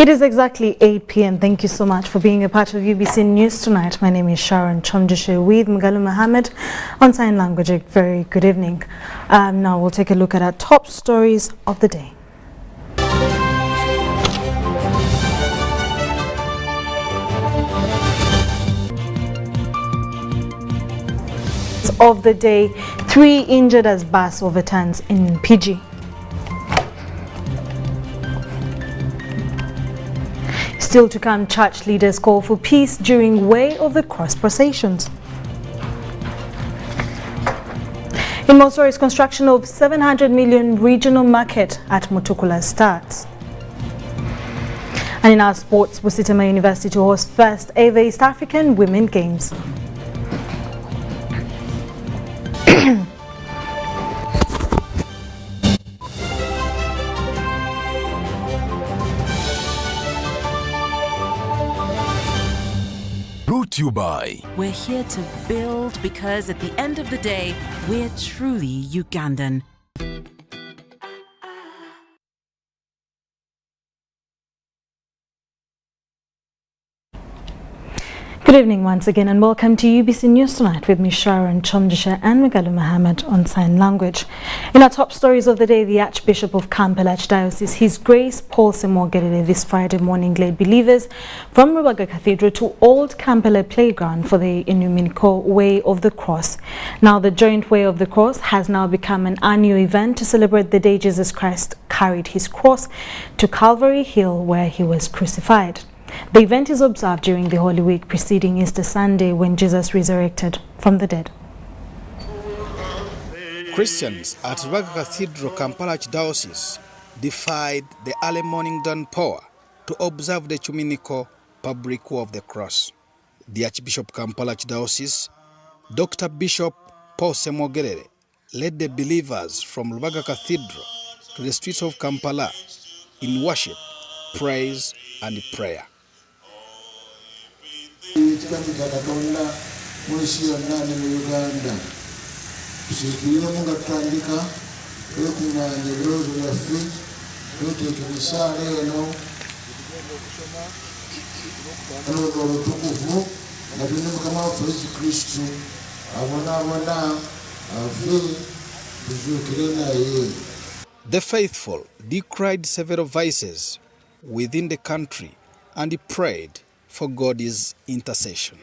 It is exactly 8 p.m. Thank you so much for being a part of UBC News tonight. My name is Sharon Chomdishe with Mugalu Mohammed on sign language. A very good evening. Now we'll take a look at our top stories of the day. Of the day, 3 injured as bus overturns in PG. Still to come, church leaders call for peace during Way of the Cross processions. In Mosori's construction of 700 million regional market at Mutukula starts. And in our sports, Busitama University to host first ever East African Women Games. Brought to you by. We're here to build because at the end of the day, we're truly Ugandan. Good evening once again and welcome to UBC News Tonight with me Sharon Chomdishe and Mugalu Mohammed on sign language. In our top stories of the day, the Archbishop of Kampala Archdiocese, His Grace Paul Semwogerere, this Friday morning led believers from Rubaga Cathedral to Old Kampala Playground for the Inuminico Way of the Cross. Now the joint Way of the Cross has now become an annual event to celebrate the day Jesus Christ carried his cross to Calvary Hill where he was crucified. The event is observed during the Holy Week preceding Easter Sunday when Jesus resurrected from the dead. Christians at Rubaga Cathedral, Kampala Archdiocese defied the early morning dawn power to observe the Chuminiko public Way of the Cross. The Archbishop of Kampala Archdiocese, Dr. Bishop Paul Semwogerere, led the believers from Rubaga Cathedral to the streets of Kampala in worship, praise and prayer. Katonda mu nsi yonna ne mu Uganda tusiikirire nga tutandika twekuŋŋaanya ebirowoozo byaffe tweteeka emisaala eno olwo olutukuvu nga tulina Mukama waffe Yesu Kristo abonaabona afe tuzuukire naye. The faithful decried several vices within the country and prayed for God's intercession.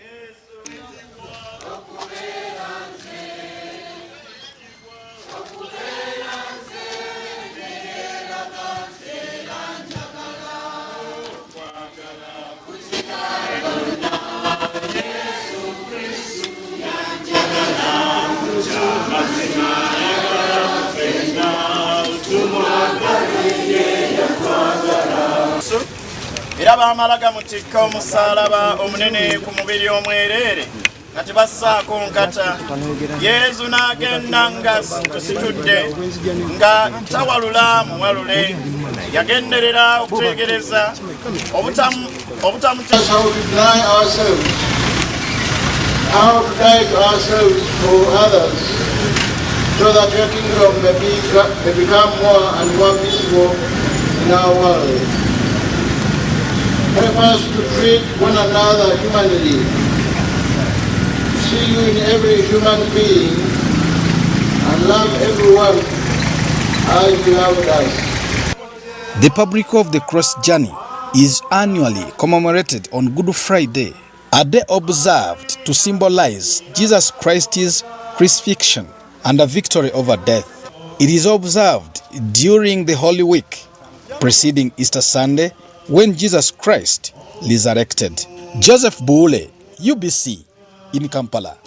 Era baamalaga mutikka omusaalaba omunene ku mubiri omwereere nga tebassaako nkata. Yezu n'agenda nga tusitudde nga tawalula muwalule. Yagenderera okutegereza obutamuteeka. How to die to ourselves for others, so that your kingdom may become more and more visible in our world. Help us to treat one another humanly, see you in every human being, and love everyone as you loved us. The public of the Cross journey is annually commemorated on Good Friday, a day observed to symbolize Jesus Christ's crucifixion and a victory over death. It is observed during the Holy Week preceding Easter Sunday when Jesus Christ resurrected. Joseph Buule, UBC in Kampala.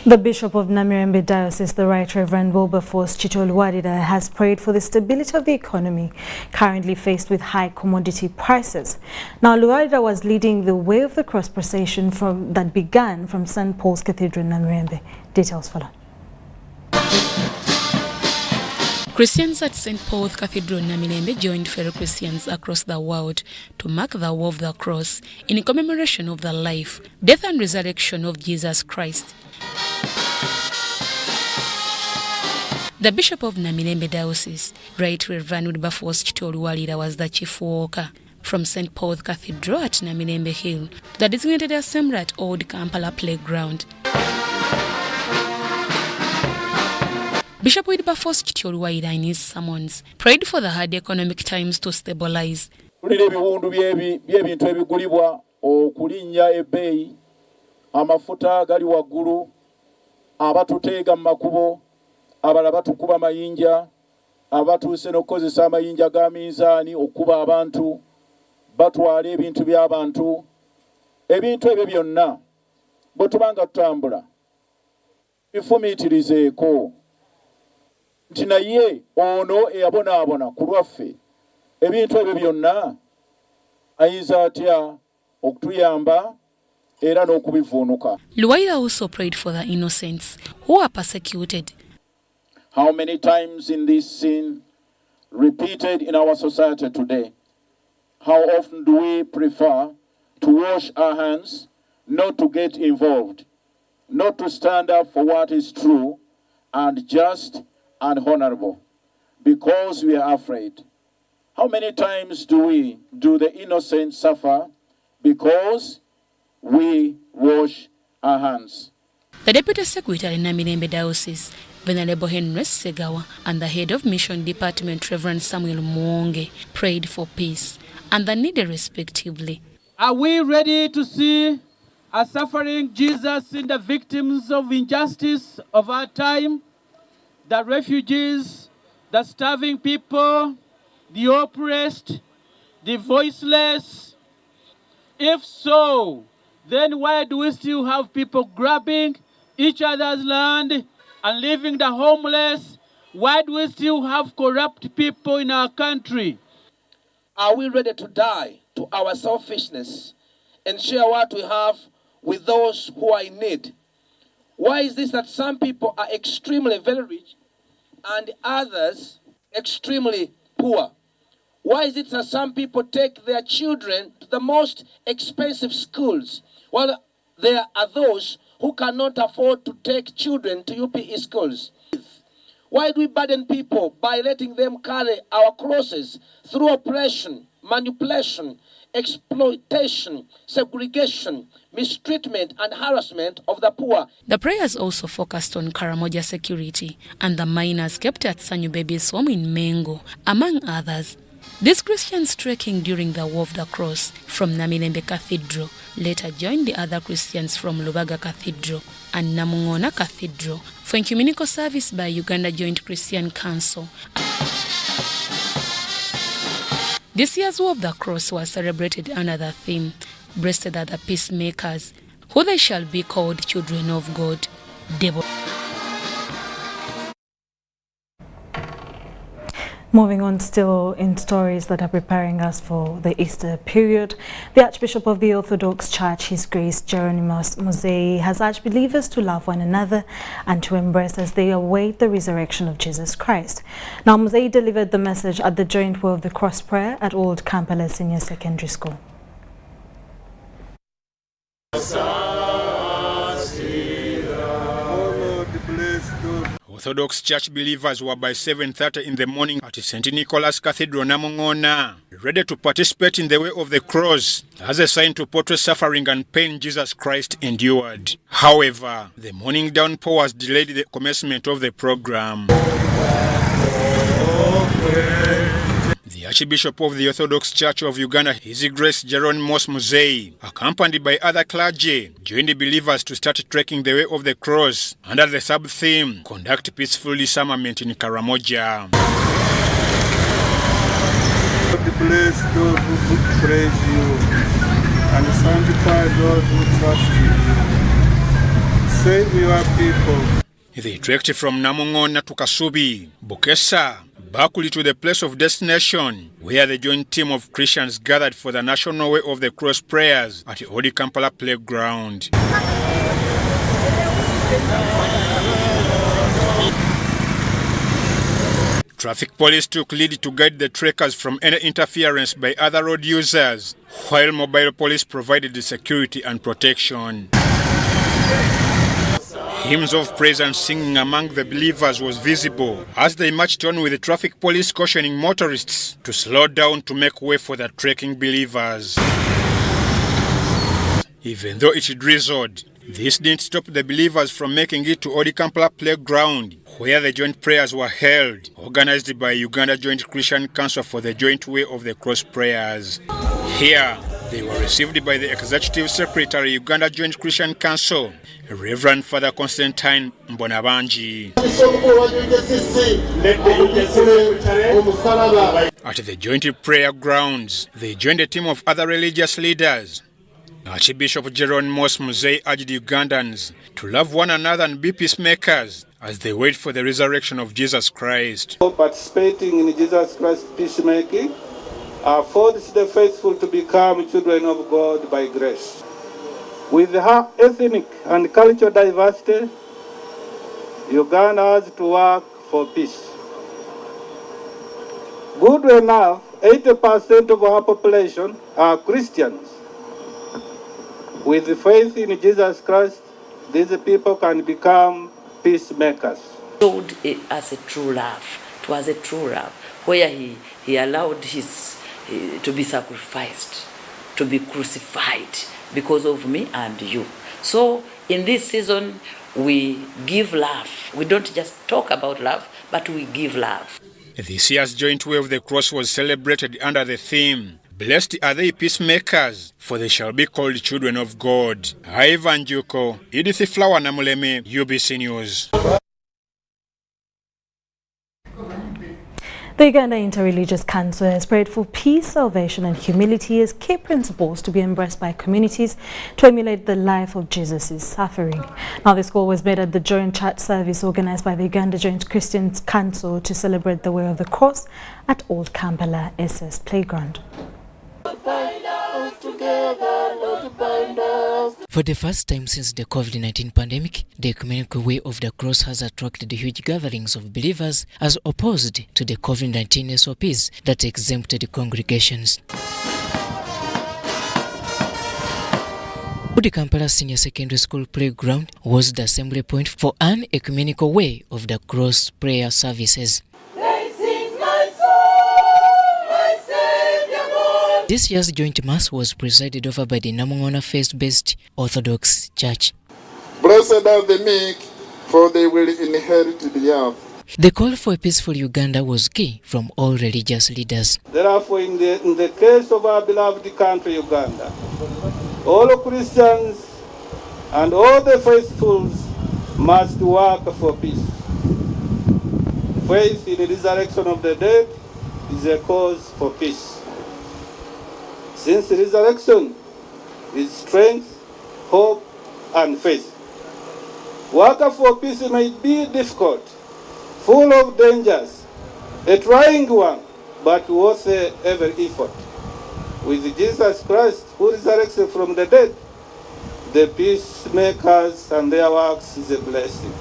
The Bishop of Namirembe Diocese, the Right Reverend Wilberforce Chitoluwadida, has prayed for the stability of the economy currently faced with high commodity prices. Now, Luwadida was leading the Way of the Cross procession that began from St. Paul's Cathedral in Namirembe. Details follow. Christians at St. Paul's Cathedral Namirembe joined fellow Christians across the world to mark the Way of the Cross in commemoration of the life, death and resurrection of Jesus Christ. The Bishop of Namirembe Diocese, Right Reverend Wilberforce Kitoluwalira, was the chief worker from St. Paul's Cathedral at Namirembe Hill to the designated assembly at Old Kampala Playground. Bishop Wilberforce Kitoluwalira in his sermons prayed for the hard economic times to stabilize. Tulira ebiwundu by'ebintu ebigulibwa okulinnya ebbeeyi, amafuta gali waggulu, abatuteega mu makubo, abalala batukuba amayinja, abatuuse n'okukozesa amayinja ga minzaani okuba abantu, batwala ebintu by'abantu. Ebintu ebyo byonna bwe tubanga tutambula bifumiitirizeeko nti naye ono eyabonaabona ku lwaffe ebintu ebyo byonna ayinza atya okutuyamba era n'okubivuunuka. Luwaira also prayed for the innocents who are persecuted. How many times in this sin repeated in our society today, how often do we prefer to wash our hands, not to get involved, not to stand up for what is true and just and honorable, because we are afraid? How many times do the innocent suffer because we wash our hands? The Deputy Secretary in Namirembe Diocese, Venerable Henry Segawa, and the Head of Mission Department, Reverend Samuel Mwonge, prayed for peace and the needy respectively. Are we ready to see a suffering Jesus in the victims of injustice of our time, the refugees, the starving people, the oppressed, the voiceless? If so, then why do we still have people grabbing each other's land and leaving the homeless? Why do we still have corrupt people in our country? Are we ready to die to our selfishness and share what we have with those who are in need? Why is this that some people are extremely very rich and others extremely poor? Why is it that some people take their children to the most expensive schools while there are those who cannot afford to take children to UPE schools? Why do we burden people by letting them carry our crosses through oppression, manipulation, exploitation, segregation, mistreatment and harassment of the poor? The prayers also focused on Karamoja security and the minors kept at Sanyu Baby's home in Mengo, among others. These Christians trekking during the War of the Cross from Namirembe Cathedral later joined the other Christians from Lubaga Cathedral and Namungona Cathedral for ecumenical service by Uganda Joint Christian Council. This year's War of the Cross was celebrated under the theme, "Blessed are the peacemakers, who they shall be called children of God." Moving on, still in stories that are preparing us for the Easter period, the Archbishop of the Orthodox Church, His Grace Geronimus Muzei, has urged believers to love one another and to embrace as they await the resurrection of Jesus Christ. Now, Muzei delivered the message at the Joint Way of the Cross prayer at Old Kampala Senior Secondary School. Orthodox Church believers were by 7:30 in the morning at St. Nicholas Cathedral, Namungona, ready to participate in the Way of the Cross as a sign to portray suffering and pain Jesus Christ endured. However, the morning downpours delayed the commencement of the program. The Archbishop of the Orthodox Church of Uganda, His Grace Geronimus Muzei, accompanied by other clergy, joined the believers to start trekking the Way of the Cross under the sub-theme, "Conduct Peaceful Disarmament in Karamoja." God bless those who praise you and sanctify those who trust you. Save your people. They trekked from Namungona to Kasubi, Bukesa, Bakuli to the place of destination, where the joint team of Christians gathered for the National Way of the Cross prayers at the Old Kampala Playground. Traffic police took lead to guide the trekkers from any interference by other road users, while mobile police provided the security and protection. Hymns of praise and singing among the believers was visible as they marched on with the traffic police cautioning motorists to slow down to make way for the trekking believers. Even though it drizzled, this didn't stop the believers from making it to Kampala Playground, where the joint prayers were held, organized by Uganda Joint Christian Council for the Joint Way of the Cross prayers. Here, they were received by the Executive Secretary, Uganda Joint Christian Council, Reverend Father Constantine Mbonabanji. At the joint prayer grounds, they joined a team of other religious leaders. Archbishop Jerome Moss Muzei urged Ugandans to love one another and be peacemakers as they wait for the resurrection of Jesus Christ. Participating in Jesus Christ's peacemaking affords the faithful to become children of God by grace. With her ethnic and cultural diversity, Uganda has to work for peace. Good enough, 80% of our population are Christians. With faith in Jesus Christ, these people can become peacemakers. Showed it as a true love. It was a true love, where he allowed his to be sacrificed, to be crucified because of me and you. So in this season, we give love. We don't just talk about love, but we give love. This year's Joint Way of the Cross was celebrated under the theme, Blessed are they peacemakers, for they shall be called children of God. Ivan Juko, Edith Flower Namuleme, UBC News. The Uganda InterReligious Council has prayed for peace, salvation and humility as key principles to be embraced by communities to emulate the life of Jesus' suffering. Now, this call was made at the joint church service organized by the Uganda Joint Christian Council to celebrate the Way of the Cross at Old Kampala SS Playground. For the first time since the COVID-19 pandemic, the ecumenical Way of the Cross has attracted huge gatherings of believers as opposed to the COVID-19 SOPs that exempted congregations. The Kampala Senior Secondary School Playground was the assembly point for an ecumenical Way of the Cross prayer services. This year's joint mass was presided over by the Namungona faith-based Orthodox Church. Blessed are the meek, for they will inherit the earth. The call for a peaceful Uganda was key from all religious leaders. Therefore, in the case of our beloved country, Uganda, all Christians and all the faithfuls must work for peace. Faith in the resurrection of the dead is a cause for peace. Since resurrection is strength, hope, and faith. Work for peace may be difficult, full of dangers, a trying one, but worth every effort. With Jesus Christ, who resurrected from the dead, the peacemakers and their works is a blessing.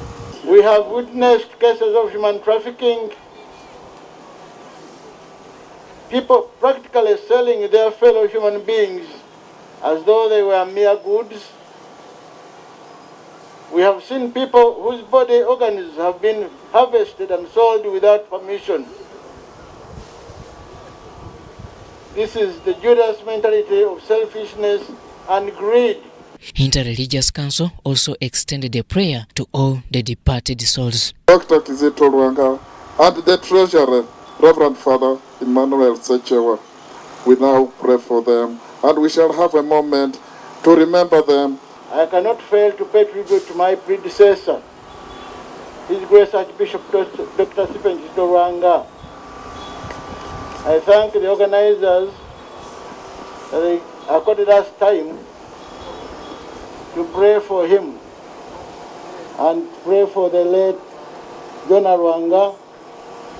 We have witnessed cases of human trafficking, people practically selling their fellow human beings as though they were mere goods. We have seen people whose body organs have been harvested and sold without permission. This is the Judas mentality of selfishness and greed. InterReligious Council also extended a prayer to all the departed souls. Dr. Kizito Rwanga and the treasurer, Reverend Father Emmanuel Sechewa, we now pray for them, and we shall have a moment to remember them. I cannot fail to pay tribute to my predecessor, His Grace Archbishop Dr. Stephen Kizito Rwanga. I thank the organizers that they accorded us time to pray for him and pray for the late John Rwanga,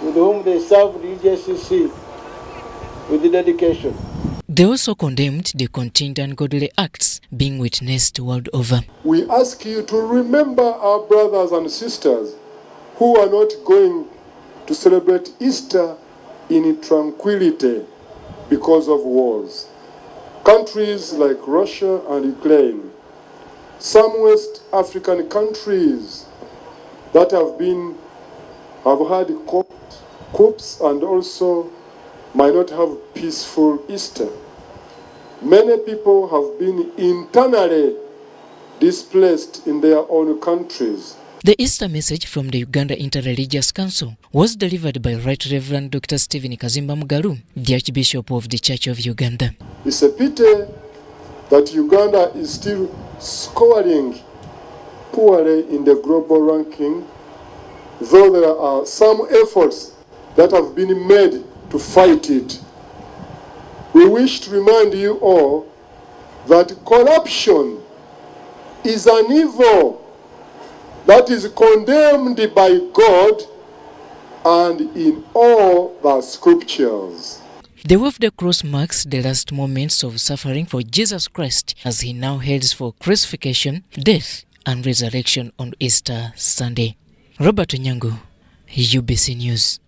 with whom they served the EJCC with the dedication. They also condemned the continued ungodly acts being witnessed world over. We ask you to remember our brothers and sisters who are not going to celebrate Easter in tranquility because of wars. Countries like Russia and Ukraine some West African countries that have had coups and also might not have peaceful Easter. Many people have been internally displaced in their own countries. The Easter message from the Uganda InterReligious Council was delivered by Right Reverend Dr. Stephen Kazimba Mugalu, the Archbishop of the Church of Uganda. It's a pity that Uganda is still scoring poorly in the global ranking, though there are some efforts that have been made to fight it. We wish to remind you all that corruption is an evil that is condemned by God and in all the scriptures. The Way of the Cross marks the last moments of suffering for Jesus Christ as he now heads for crucifixion, death, and resurrection on Easter Sunday. Robert Onyango, UBC News.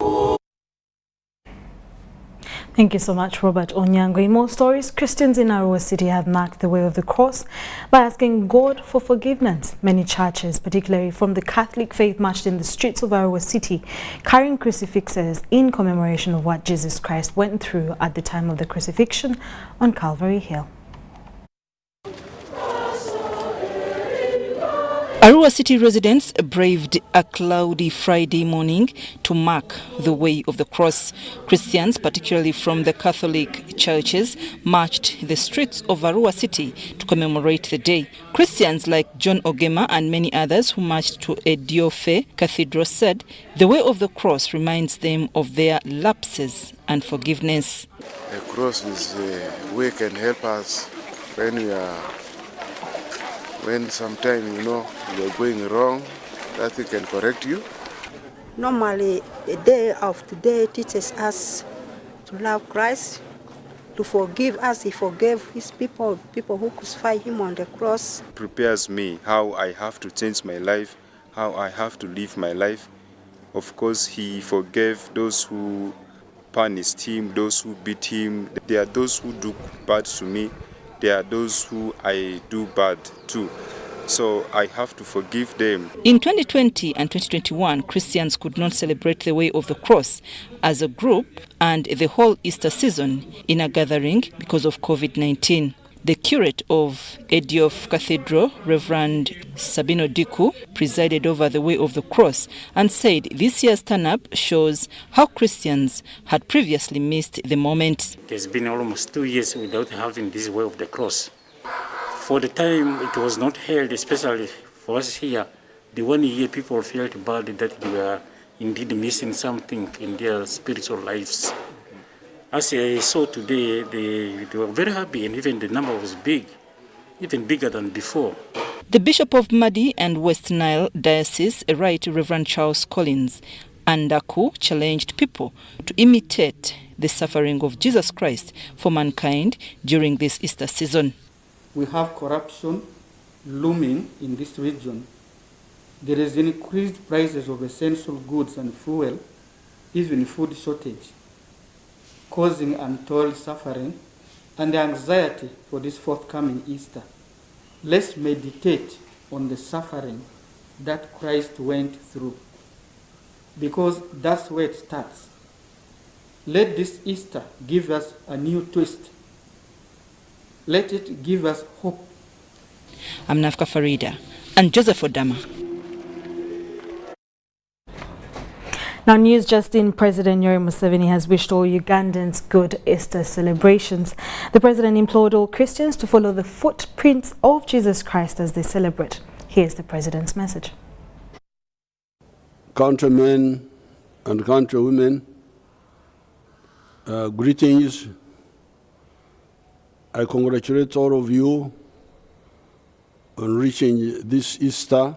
Thank you so much, Robert Onyango. In more stories, Christians in Arua City have marked the way of the cross by asking God for forgiveness. Many churches, particularly from the Catholic faith, marched in the streets of Arua City, carrying crucifixes in commemoration of what Jesus Christ went through at the time of the crucifixion on Calvary Hill. Arua City residents braved a cloudy Friday morning to mark the way of the cross. Christians, particularly from the Catholic churches, marched the streets of Arua City to commemorate the day. Christians like John Ogema and many others who marched to Ediofe Cathedral said the way of the cross reminds them of their lapses and forgiveness. The cross is a way can help us when sometimes, you're going wrong, that it can correct you. Normally, the day of today teaches us to love Christ, to forgive as he forgave his people who crucified him on the cross. Prepares me how I have to change my life, how I have to live my life. Of course, he forgave those who punished him, those who beat him. There are those who do bad to me. There are those who I do bad to. So I have to forgive them. In 2020 and 2021, Christians could not celebrate the way of the cross as a group and the whole Easter season in a gathering because of COVID-19. The curate of Ediofe Cathedral, Reverend Sabino Diku, presided over the way of the cross and said this year's turn-up shows how Christians had previously missed the moment. It has been almost 2 years without having this way of the cross. For the time it was not held, especially for us here, the 1 year people felt bad that they were indeed missing something in their spiritual lives. As I saw today, they were very happy, and even the number was big, even bigger than before. The Bishop of Madi and West Nile Diocese, Right Reverend Charles Collins Andaku, challenged people to imitate the suffering of Jesus Christ for mankind during this Easter season. We have corruption looming in this region. There is increased prices of essential goods and fuel, even food shortage, causing untold suffering and anxiety for this forthcoming Easter. Let's meditate on the suffering that Christ went through, because that's where it starts. Let this Easter give us a new twist. Let it give us hope. I'm Nafka Farida and Joseph Odama. Now, news just in, President Yoweri Museveni has wished all Ugandans good Easter celebrations. The president implored all Christians to follow the footprints of Jesus Christ as they celebrate. Here's the president's message. Countrymen and countrywomen, greetings. I congratulate all of you on reaching this Easter.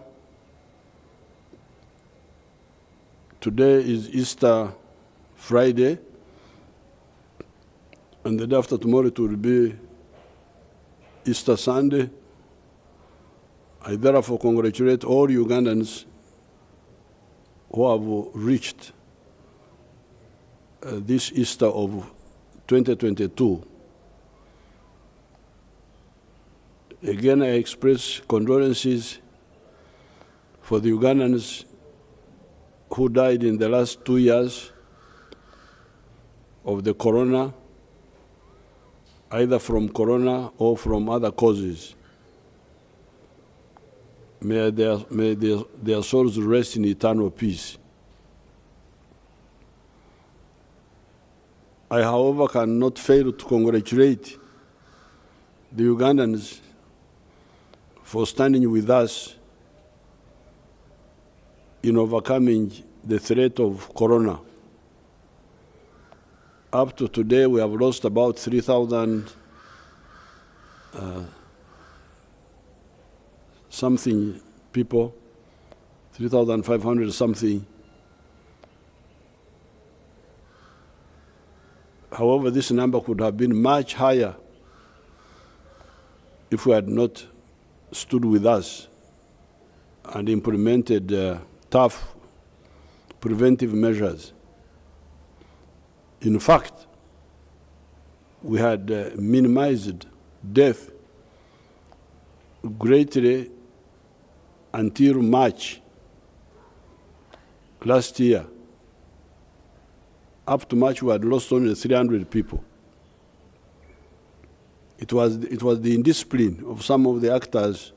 Today is Easter Friday, and the day after tomorrow it will be Easter Sunday. I therefore congratulate all Ugandans who have reached this Easter of 2022. Again, I express condolences for the Ugandans who died in the last 2 years of the corona, either from corona or from other causes. May their souls rest in eternal peace. I, however, cannot fail to congratulate the Ugandans for standing with us in overcoming the threat of corona. Up to today, we have lost about 3,000 something people, 3,500 something. However, this number could have been much higher if we had not stood with us and implemented tough preventive measures. In fact, we had minimized death greatly until March last year. Up to March, we had lost only 300 people. It was the indiscipline of some of the actors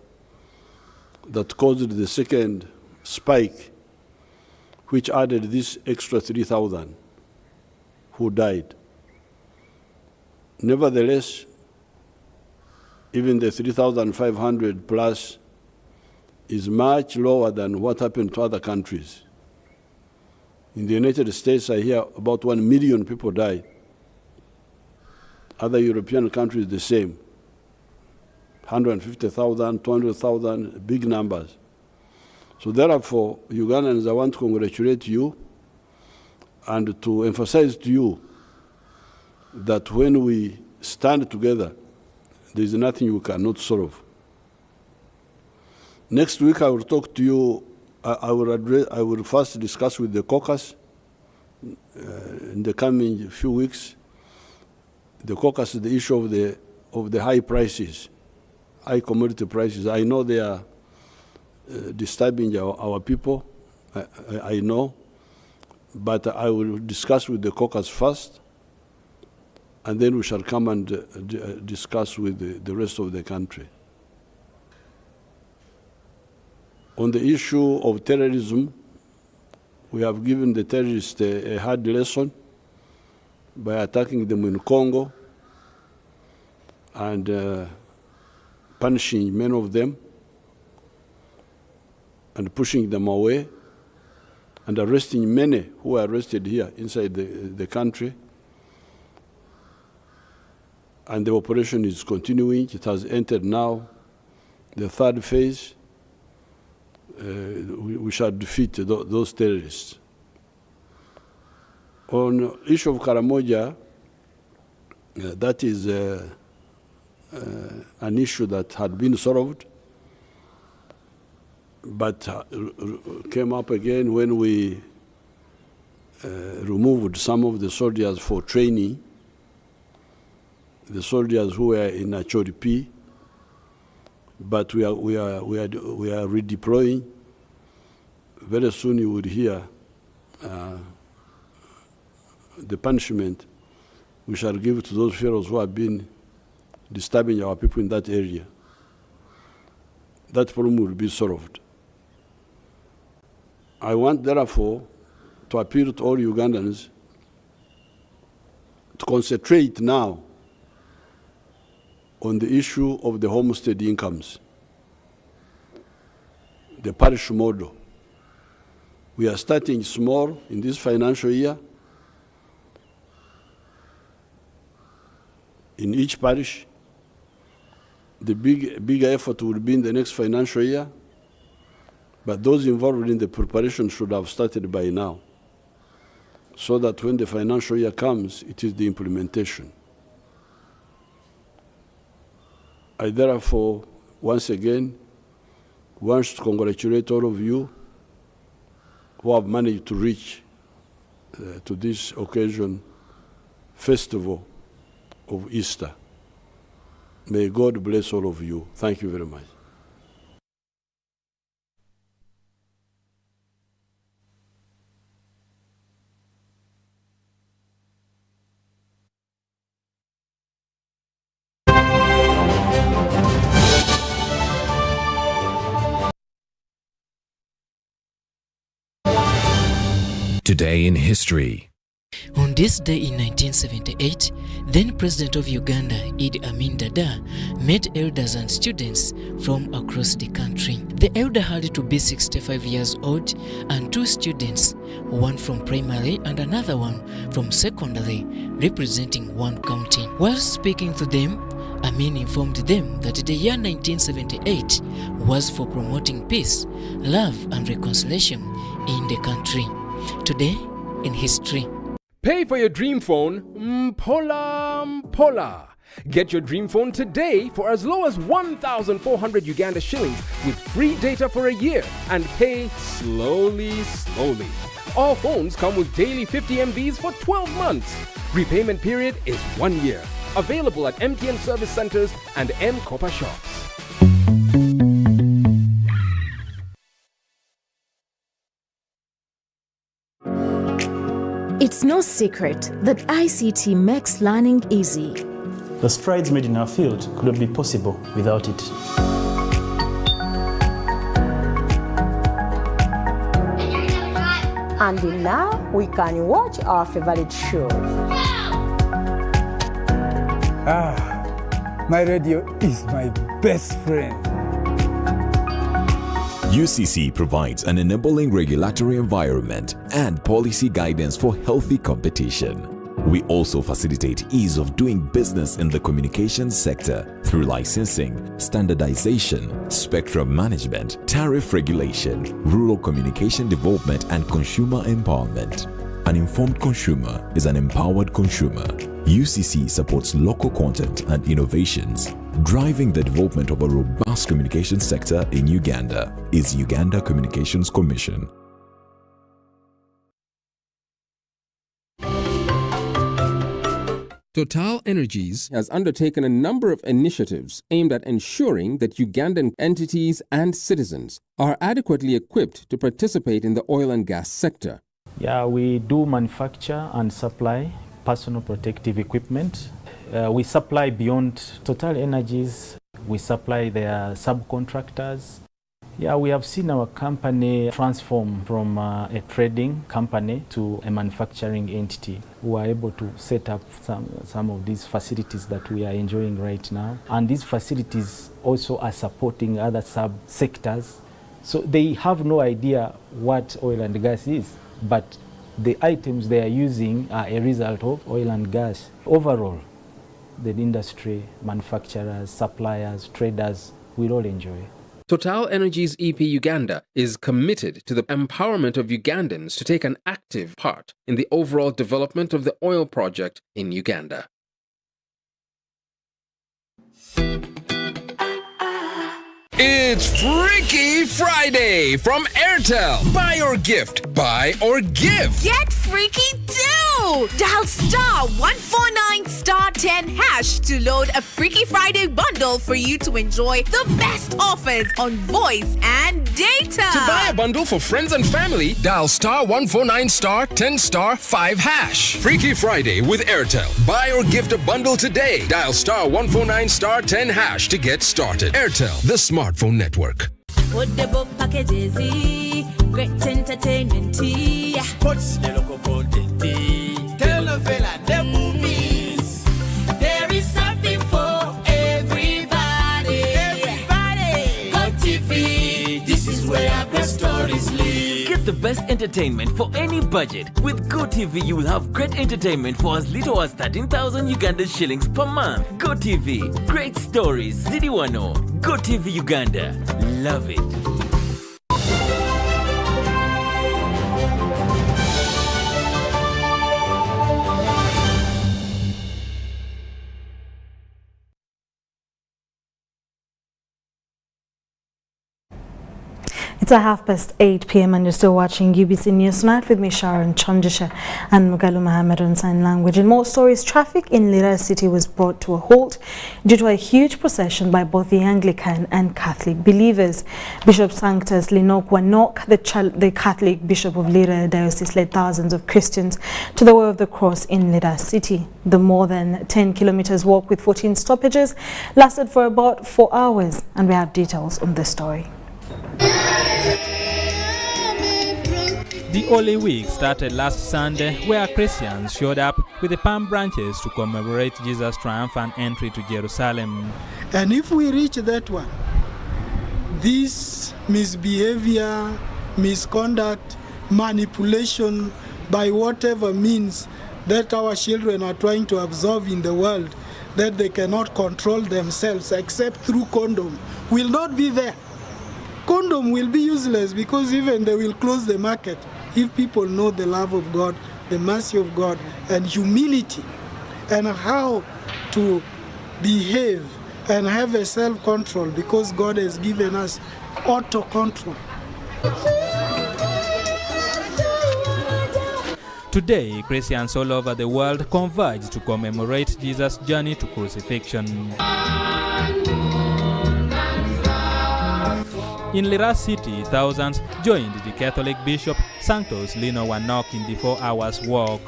that caused the second spike, which added this extra 3,000 who died. Nevertheless, even the 3,500 plus is much lower than what happened to other countries. In the United States, I hear about 1 million people died. Other European countries, the same. 150,000, 200,000, big numbers. So therefore, Ugandans, I want to congratulate you and to emphasize to you that when we stand together, there is nothing we cannot solve. Next week, I will talk to you. I will first discuss with the caucus in the coming few weeks. The caucus is the issue of the high prices, high commodity prices. I know they are disturbing our people. I know, but I will discuss with the caucus first, and then we shall come and discuss with the rest of the country. On the issue of terrorism, we have given the terrorists a hard lesson by attacking them in Congo and punishing many of them and pushing them away and arresting many who were arrested here inside the country. And the operation is continuing. It has entered now the third phase. We shall defeat those terrorists. On the issue of Karamoja, that is an issue that had been solved, but came up again when we removed some of the soldiers for training, the soldiers who were in Achoripi. But we are redeploying. Very soon you will hear the punishment we shall give to those fellows who have been disturbing our people in that area. That problem will be solved. I want, therefore, to appeal to all Ugandans to concentrate now on the issue of the homestead incomes, the parish model. We are starting small in this financial year. In each parish, the bigger effort will be in the next financial year, but those involved in the preparation should have started by now, so that when the financial year comes, it is the implementation. I therefore, once again, want to congratulate all of you who have managed to reach to this occasion, festival of Easter. May God bless all of you. Thank you very much. Today in history. On this day in 1978, then President of Uganda, Idi Amin Dada, met elders and students from across the country. The elder had to be 65 years old and two students, one from primary and another one from secondary, representing one county. While speaking to them, Amin informed them that the year 1978 was for promoting peace, love and reconciliation in the country. Today in history. Pay for your dream phone, Mpola. Get your dream phone today for as low as 1,400 Uganda shillings with free data for a year and pay slowly. All phones come with daily 50 MBs for 12 months. Repayment period is 1 year. Available at MTN service centers and M-Kopa shops. It's no secret that ICT makes learning easy. The strides made in our field couldn't be possible without it. And now we can watch our favorite show. My radio is my best friend. UCC provides an enabling regulatory environment and policy guidance for healthy competition. We also facilitate ease of doing business in the communications sector through licensing, standardization, spectrum management, tariff regulation, rural communication development, and consumer empowerment. An informed consumer is an empowered consumer. UCC supports local content and innovations. Driving the development of a robust communication sector in Uganda is Uganda Communications Commission. Total Energies has undertaken a number of initiatives aimed at ensuring that Ugandan entities and citizens are adequately equipped to participate in the oil and gas sector. Yeah, we do manufacture and supply personal protective equipment. We supply beyond Total Energies. We supply their subcontractors. Yeah, we have seen our company transform from a trading company to a manufacturing entity. We are able to set up some of these facilities that we are enjoying right now. And these facilities also are supporting other sub-sectors. So they have no idea what oil and gas is, but the items they are using are a result of oil and gas. Overall, the industry, manufacturers, suppliers, traders will all enjoy. Total Energies EP Uganda is committed to the empowerment of Ugandans to take an active part in the overall development of the oil project in Uganda. It's Freaky Friday from Airtel. Buy or gift. Buy or give. Get freaky too! Dial *149*10# to load a Freaky Friday bundle for you to enjoy the best offers on voice and data. To buy a bundle for friends and family, dial *149*10*5#. Freaky Friday with Airtel. Buy or gift a bundle today. Dial *149*10# to get started. Airtel, the smartphone network. Football packages, great entertainment, sports, the local content, telenovela, the movies. There is something for everybody. Go TV, this is where great stories live. Get the best entertainment for any budget. With GoTV, you will have great entertainment for as little as 13,000 Ugandan shillings per month. GoTV, great stories, Zidiwano. GoTV Uganda, love it. It's a 8:30 p.m. and you're still watching UBC News Tonight with me, Sharon Chandisha and Mugalu Mohammed on Sign Language. In more stories, traffic in Lira City was brought to a halt due to a huge procession by both the Anglican and Catholic believers. Bishop Sanctus Linok Wanok, the Catholic Bishop of Lira Diocese, led thousands of Christians to the Way of the Cross in Lira City. The more than 10 kilometers walk with 14 stoppages lasted for about 4 hours, and we have details on this story. The Holy Week started last Sunday, where Christians showed up with the palm branches to commemorate Jesus' triumphant entry to Jerusalem. And if we reach that one, this misbehavior, misconduct, manipulation by whatever means that our children are trying to absorb in the world, that they cannot control themselves except through condom, will not be there. Condom will be useless because even they will close the market if people know the love of God, the mercy of God, and humility, and how to behave and have a self-control, because God has given us auto-control. Today, Christians all over the world converge to commemorate Jesus' journey to crucifixion. In Lira City, thousands joined the Catholic Bishop Sanctus Lino Wanok in the 4 hours walk.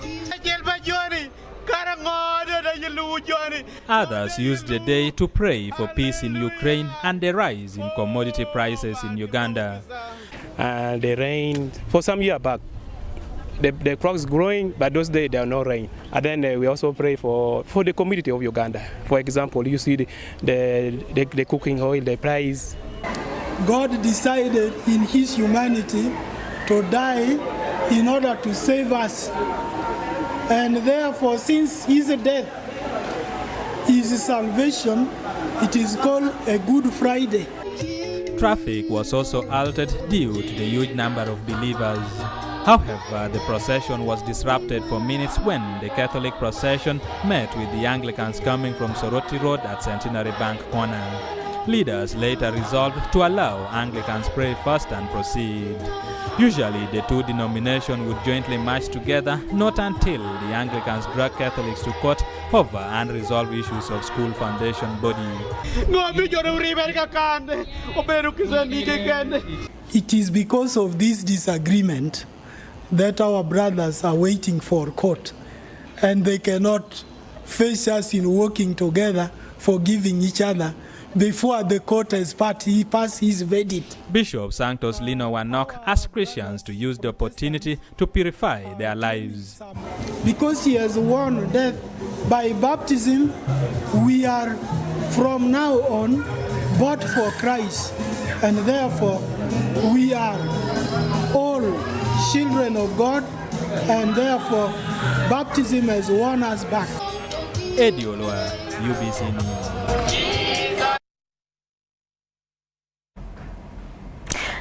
Others used the day to pray for peace in Ukraine and the rise in commodity prices in Uganda. The rain, for some year back, the crops growing, but those days there are no rain. And then we also pray for the community of Uganda. For example, you see the cooking oil, the price. God decided in his humanity to die in order to save us. And therefore, since his death is salvation, it is called a Good Friday. Traffic was also altered due to the huge number of believers. However, the procession was disrupted for minutes when the Catholic procession met with the Anglicans coming from Soroti Road at Centenary Bank Corner. Leaders later resolved to allow Anglicans pray first and proceed. Usually, the two denominations would jointly march together, not until the Anglicans drag Catholics to court over unresolved issues of school foundation body. It is because of this disagreement that our brothers are waiting for court, and they cannot face us in working together, forgiving each other, before the court has passed his verdict. Bishop Sanctus Lino Wanok asked Christians to use the opportunity to purify their lives. Because he has won death by baptism, we are from now on bought for Christ, and therefore we are all children of God, and therefore baptism has won us back. Eddie Olwa, UBC News.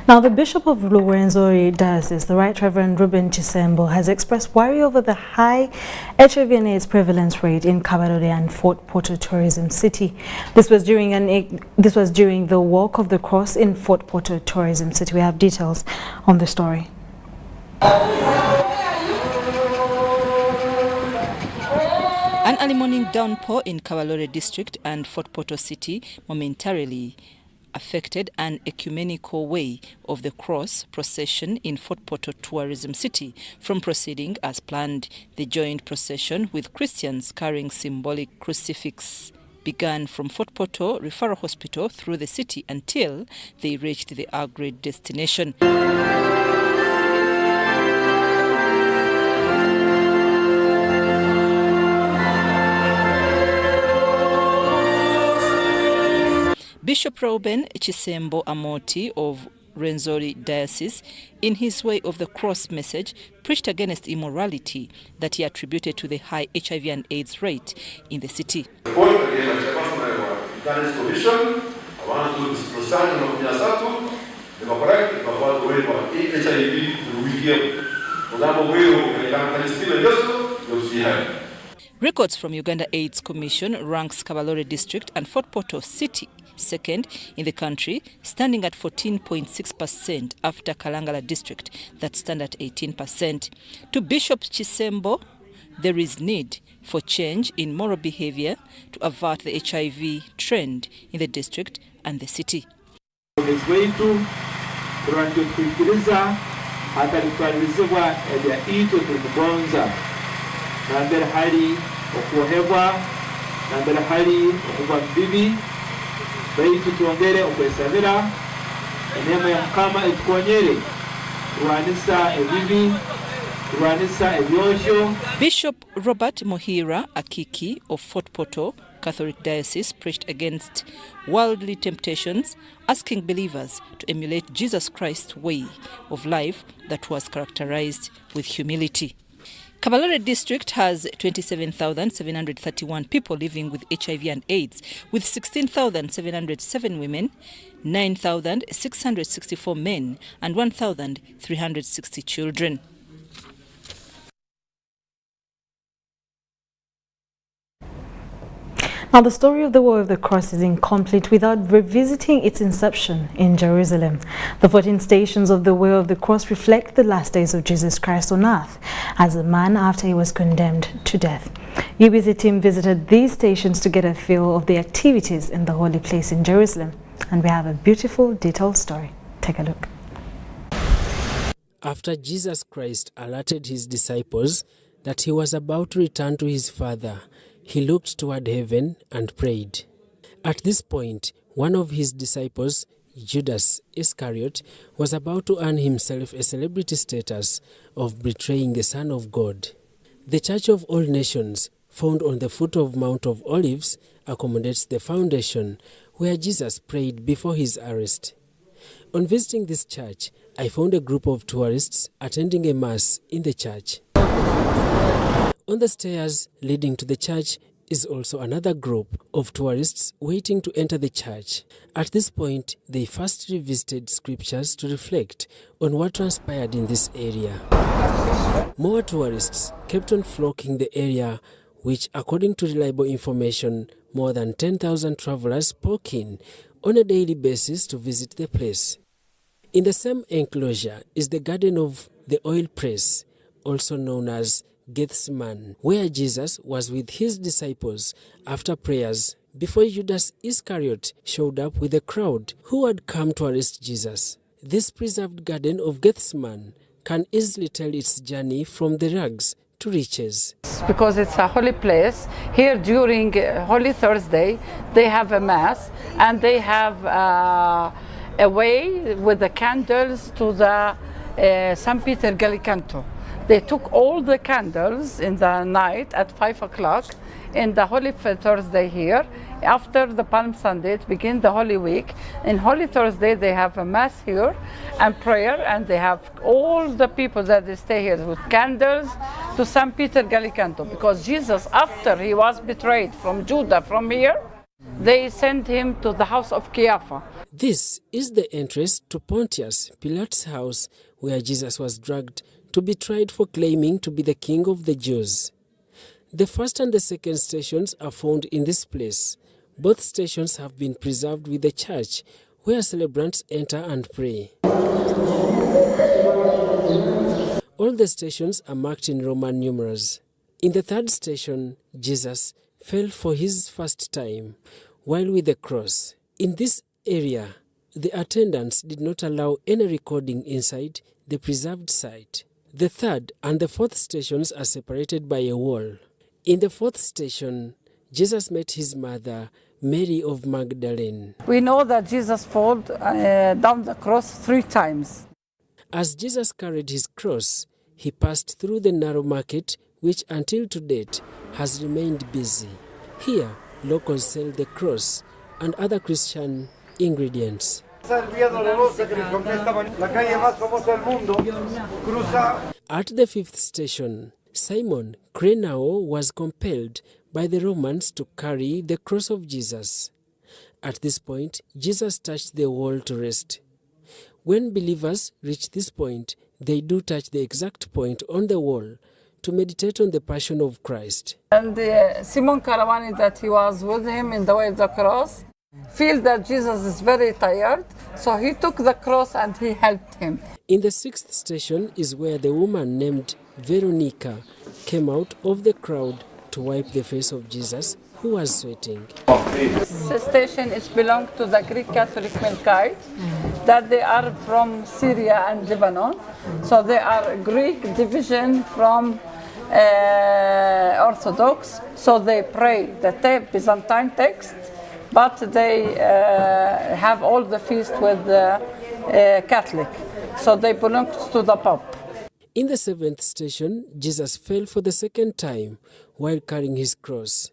Now, the Bishop of Rwenzori Diocese, the Right Reverend Ruben Chisembo, has expressed worry over the high HIV and AIDS prevalence rate in Kabarore and Fort Portal Tourism City. This was during the Walk of the Cross in Fort Portal Tourism City. We have details on the story. An early morning downpour in Kabarore District and Fort Portal City momentarily affected an ecumenical Way of the Cross procession in Fort Portal Tourism City from proceeding as planned. The joint procession with Christians carrying symbolic crucifix began from Fort Portal Referral Hospital through the city until they reached the agreed destination. Bishop Reuben Chisembo Amoti of Rwenzori Diocese, in his Way of the Cross message, preached against immorality that he attributed to the high HIV and AIDS rate in the city. Records from Uganda AIDS Commission ranks Kabalore District and Fort Portal City second in the country, standing at 14.6% after Kalangala District that stand at 18%. To Bishop Chisembo, there is need for change in moral behavior to avert the HIV trend in the district and the city. baitu tuongere okwesabira enema ya mukama etukonyere kurwanisa ebibi kurwanisa ebyosho. Bishop Robert Mohira Akiki of Fort Portal Catholic Diocese preached against worldly temptations, asking believers to emulate Jesus Christ's way of life that was characterized with humility. Kabalore District has 27,731 people living with HIV and AIDS, with 16,707 women, 9,664 men, and 1,360 children. Now, the story of the Way of the Cross is incomplete without revisiting its inception in Jerusalem. The 14 stations of the Way of the Cross reflect the last days of Jesus Christ on earth as a man after he was condemned to death. UBC team visited these stations to get a feel of the activities in the holy place in Jerusalem, and we have a beautiful, detailed story. Take a look. After Jesus Christ alerted his disciples that he was about to return to his Father, he looked toward heaven and prayed. At this point, one of his disciples, Judas Iscariot, was about to earn himself a celebrity status of betraying the Son of God. The Church of All Nations, found on the foot of Mount of Olives, accommodates the foundation where Jesus prayed before his arrest. On visiting this church, I found a group of tourists attending a mass in the church. On the stairs leading to the church is also another group of tourists waiting to enter the church. At this point, they first revisited scriptures to reflect on what transpired in this area. More tourists kept on flocking the area, which, according to reliable information, more than 10,000 travelers poke in on a daily basis to visit the place. In the same enclosure is the Garden of the Oil Press, also known as Gethsemane, where Jesus was with his disciples after prayers before Judas Iscariot showed up with a crowd who had come to arrest Jesus. This preserved Garden of Gethsemane can easily tell its journey from the rags to riches. Because it's a holy place, here during Holy Thursday they have a mass and they have a way with the candles to the St. Peter Gallicanto. They took all the candles in the night at 5 o'clock in the Holy Thursday here. After the Palm Sunday, it begins the Holy Week. In Holy Thursday, they have a mass here and prayer, and they have all the people that they stay here with candles to St. Peter Gallicanto, because Jesus, after he was betrayed from Judah, from here, they sent him to the house of Caiaphas. This is the entrance to Pontius Pilate's house, where Jesus was dragged to be tried for claiming to be the king of the Jews. The first and the second stations are found in this place. Both stations have been preserved with the church, where celebrants enter and pray. All the stations are marked in Roman numerals. In the third station, Jesus fell for his first time while with the cross. In this area, the attendants did not allow any recording inside the preserved site. The third and the fourth stations are separated by a wall. In the fourth station, Jesus met his mother, Mary of Magdalene. We know that Jesus fell down the cross 3 times. As Jesus carried his cross, he passed through the narrow market, which until to date has remained busy. Here, locals sell the cross and other Christian ingredients. At the fifth station, Simon Crenao was compelled by the Romans to carry the cross of Jesus. At this point, Jesus touched the wall to rest. When believers reach this point, they do touch the exact point on the wall to meditate on the Passion of Christ. And Simon Karawani, that he was with him in the way of the cross, feel that Jesus is very tired, so he took the cross and he helped him. In the 6th station is where the woman named Veronica came out of the crowd to wipe the face of Jesus, who was sweating. This station is belong to the Greek Catholic Melkite, that they are from Syria and Lebanon. So they are Greek division from Orthodox. So they pray the Byzantine text, but they have all the feast with the Catholic. So they belong to the Pope. In the 7th station, Jesus fell for the 2nd time while carrying his cross.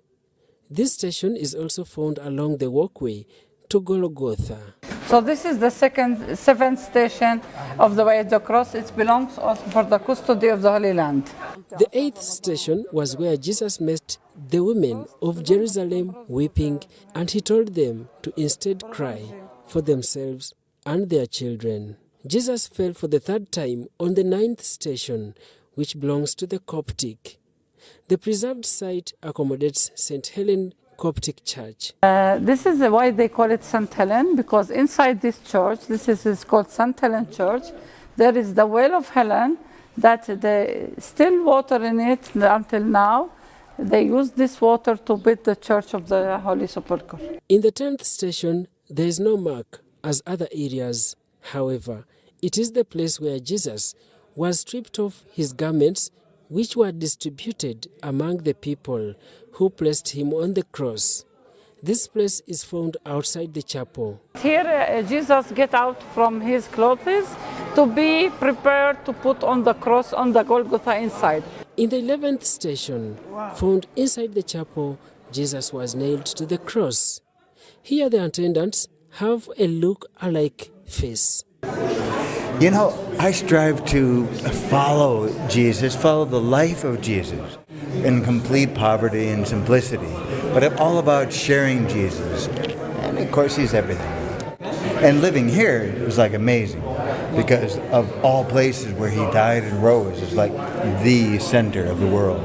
This station is also found along the walkway to Golgotha. So this is the 7th station of the way of the cross. It belongs also for the custody of the Holy Land. The 8th station was where Jesus met the women of Jerusalem weeping, and he told them to instead cry for themselves and their children. Jesus fell for the 3rd time on the 9th station, which belongs to the Coptic. The preserved site accommodates St. Helen Coptic Church. This is why they call it St. Helen, because inside this church, this is called St. Helen Church, there is the well of Helen, that the still water in it until now. They use this water to build the Church of the Holy Sepulchre. In the 10th station, there is no mark as other areas. However, it is the place where Jesus was stripped of his garments, which were distributed among the people who placed him on the cross. This place is found outside the chapel. Here Jesus get out from his clothes to be prepared to put on the cross on the Golgotha inside. In the 11th station, found inside the chapel, Jesus was nailed to the cross. Here the attendants have a look-alike face. You know, I strive to follow Jesus, follow the life of Jesus in complete poverty and simplicity. But I'm all about sharing Jesus. And of course, he's everything. And living here was like amazing because of all places where he died and rose. It's like the center of the world.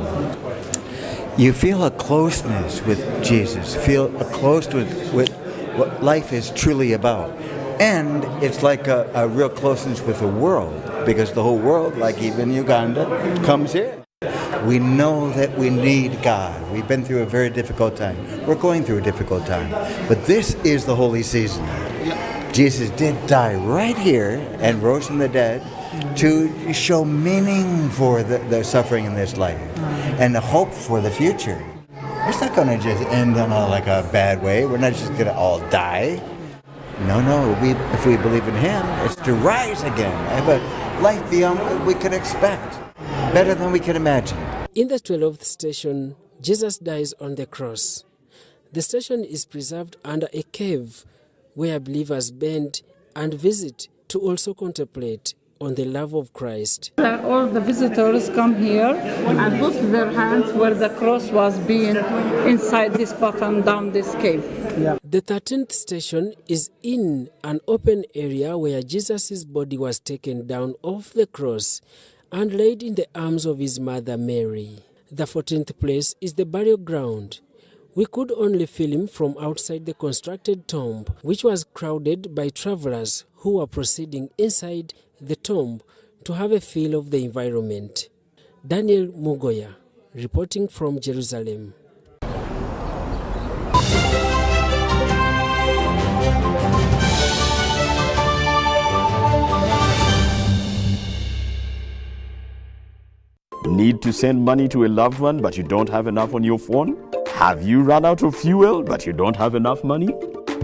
You feel a closeness with Jesus, feel a closeness with what life is truly about. And it's like a real closeness with the world, because the whole world, like even Uganda, comes here. We know that we need God. We've been through a very difficult time. We're going through a difficult time. But this is the holy season. Jesus did die right here and rose from the dead to show meaning for the suffering in this life and the hope for the future. It's not going to just end on a bad way. We're not just going to all die. No, if we believe in him, it's to rise again, have a life beyond what we could expect, better than we can imagine. In the 12th station, Jesus dies on the cross. The station is preserved under a cave where believers bend and visit to also contemplate on the love of Christ. All the visitors come here and put their hands where the cross was being inside this bottom down this cave. The 13th station is in an open area where Jesus' body was taken down off the cross and laid in the arms of his mother Mary. The 14th place is the burial ground. We could only film from outside the constructed tomb, which was crowded by travelers who were proceeding inside the tomb to have a feel of the environment. Daniel Mugoya, reporting from Jerusalem. Need to send money to a loved one but you don't have enough on your phone? Have you run out of fuel but you don't have enough money?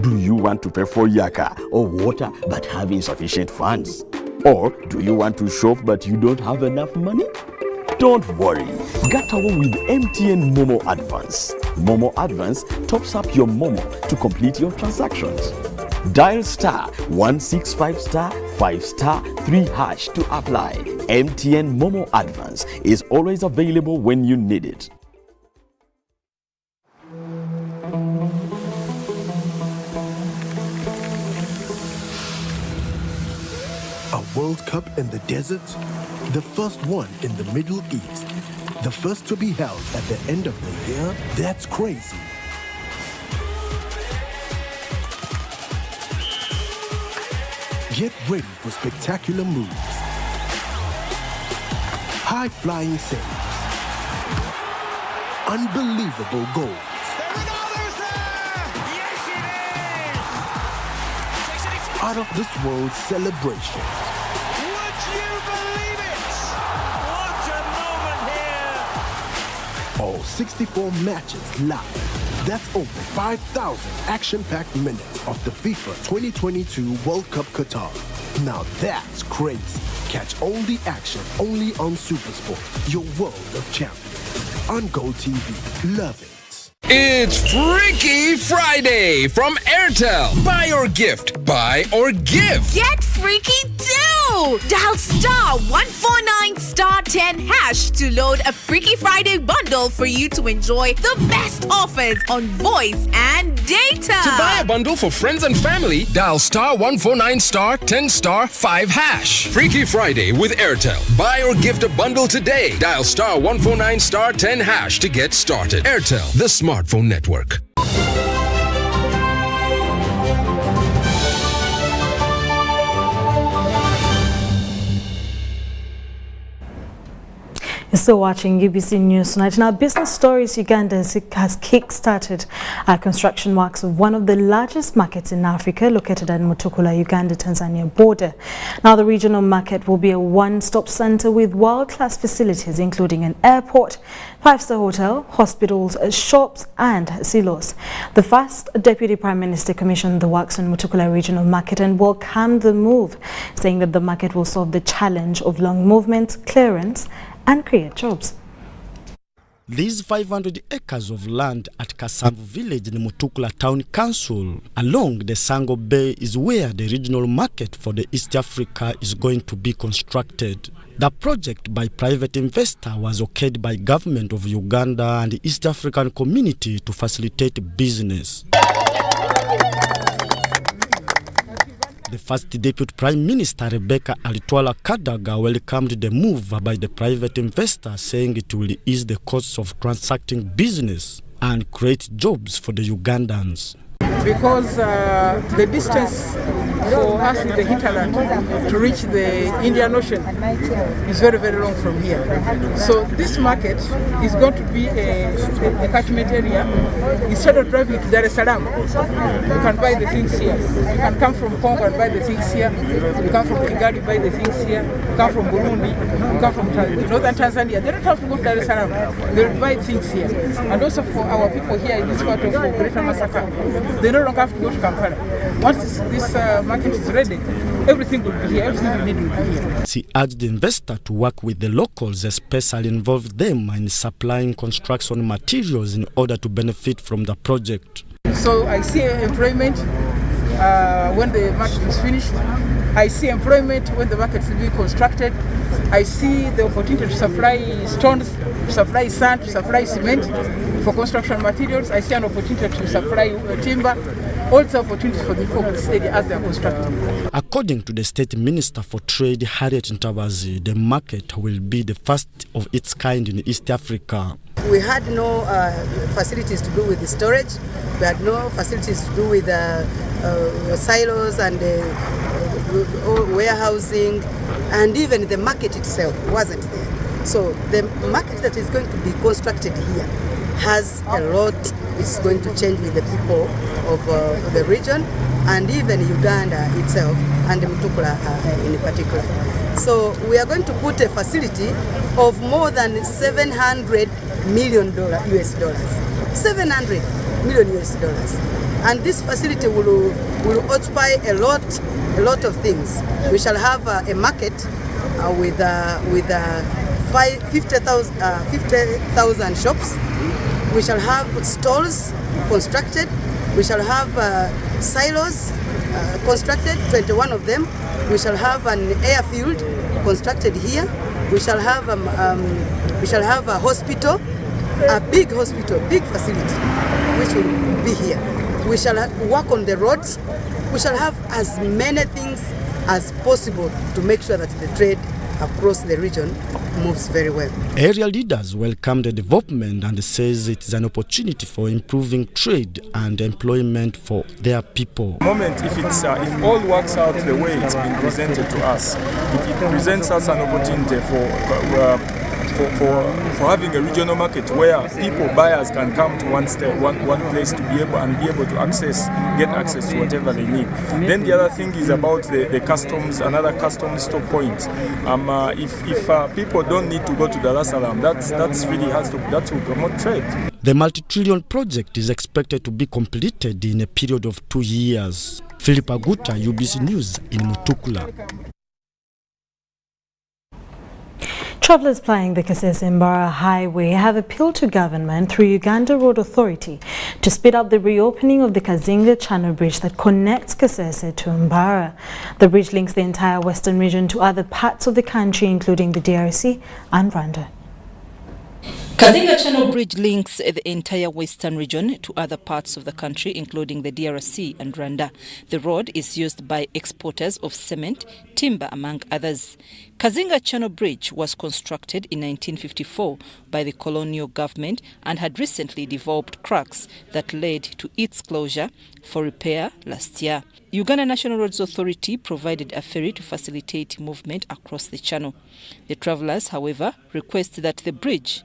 Do you want to pay for yaka or water but have insufficient funds? Or do you want to shop but you don't have enough money? Don't worry, get away with MTN Momo Advance. Momo Advance tops up your Momo to complete your transactions. Dial *165*5*3# to apply. MTN Momo Advance is always available when you need it. A World Cup in the desert? The first one in the Middle East. The first to be held at the end of the year? That's crazy. Get ready for spectacular moves, high-flying saves, unbelievable goals, out-of-this-world celebrations. Would you believe it? What a moment here! All 64 matches live. That's over 5,000 action-packed minutes of the FIFA 2022 World Cup Qatar. Now that's crazy. Catch all the action only on SuperSport, your world of champions. On Go TV. Love it. It's Freaky Friday from Airtel. Buy or gift. Buy or give. Get freaky too! Dial star 149 star 10 hash to load a Freaky Friday bundle for you to enjoy the best offers on voice and data. To buy a bundle for friends and family, dial star 149 star 10 star 5 hash. Freaky Friday with Airtel. Buy or gift a bundle today. Dial star 149 star 10 hash to get started. Airtel, the smartphone network. You're still watching UBC News Tonight. Now, Business Stories Uganda has kick-started construction works of one of the largest markets in Africa, located at Mutukula, Uganda-Tanzania border. Now, the regional market will be a one-stop center with world-class facilities, including an airport, five-star hotel, hospitals, shops, and silos. The first Deputy Prime Minister commissioned the works on Mutukula Regional Market and welcomed the move, saying that the market will solve the challenge of long movement, clearance, and create jobs. These 500 acres of land at Kasamvu village in Mutukula Town Council along the Sango Bay is where the regional market for the East Africa is going to be constructed. The project by private investor was okayed by government of Uganda and the East African community to facilitate business. The first Deputy Prime Minister, Rebecca Alitwala Kadaga, welcomed the move by the private investor, saying it will ease the costs of transacting business and create jobs for the Ugandans. Because the distance for us in the hinterland to reach the Indian Ocean is very, very long from here. So this market is going to be a catchment area. Instead of driving to Dar es Salaam, you can buy the things here. You can come from Congo and buy the things here. You come from Kigali, buy the things here. You come from Burundi, you come from northern Tanzania. They don't have to go to Dar es Salaam. They will buy things here. And also for our people here in this part of Greater Masaka, they no longer have to go to Kampala. Once this market is ready, everything will be here, everything we need will be here. She urged the investor to work with the locals, especially involve them in supplying construction materials in order to benefit from the project. So I see employment when the market is finished. I see employment when the market will be constructed. I see the opportunity to supply stones, to supply sand, to supply cement for construction materials. I see an opportunity to supply timber. Also opportunities for the people of this area as they are constructing. According to the State Minister for Trade, Harriet Ntabazi, the market will be the first of its kind in East Africa. We had no facilities to do with the storage. We had no facilities to do with silos and warehousing, and even the market itself wasn't there. So the market that is going to be constructed here has a lot. It's going to change with the people of the region and even Uganda itself and Mutukula in particular. So we are going to put a facility of more than $700 million US dollars. $700 million US dollars. And this facility will occupy a lot of things. We shall have a market with 50,000 shops. We shall have stalls constructed. We shall have silos constructed, 21 of them. We shall have an airfield constructed here. We shall have a hospital, a big hospital, big facility, which will be here. We shall work on the roads. We shall have as many things as possible to make sure that the trade across the region moves very well. Area leaders welcome the development and says it is an opportunity for improving trade and employment for their people. Moment, if all works out the way it's been presented to us, it presents us an opportunity for having a regional market where buyers can come to one place to be able to get access to whatever they need. Then the other thing is about the customs, another customs stop point. If people don't need to go to Dar es Salaam, that will promote trade. The multi-trillion project is expected to be completed in a period of 2 years. Philip Aguta, UBC News in Mutukula. Travellers plying the Kasese-Mbara Highway have appealed to government through Uganda Road Authority to speed up the reopening of the Kazinga Channel Bridge that connects Kasese to Mbara. The bridge links the entire western region to other parts of the country, including the DRC and Rwanda. Kazinga Channel Bridge links the entire western region to other parts of the country, including the DRC and Rwanda. The road is used by exporters of cement, timber, among others. Kazinga Channel Bridge was constructed in 1954 by the colonial government and had recently developed cracks that led to its closure for repair last year. Uganda National Roads Authority provided a ferry to facilitate movement across the channel. The travellers, however, request that the bridge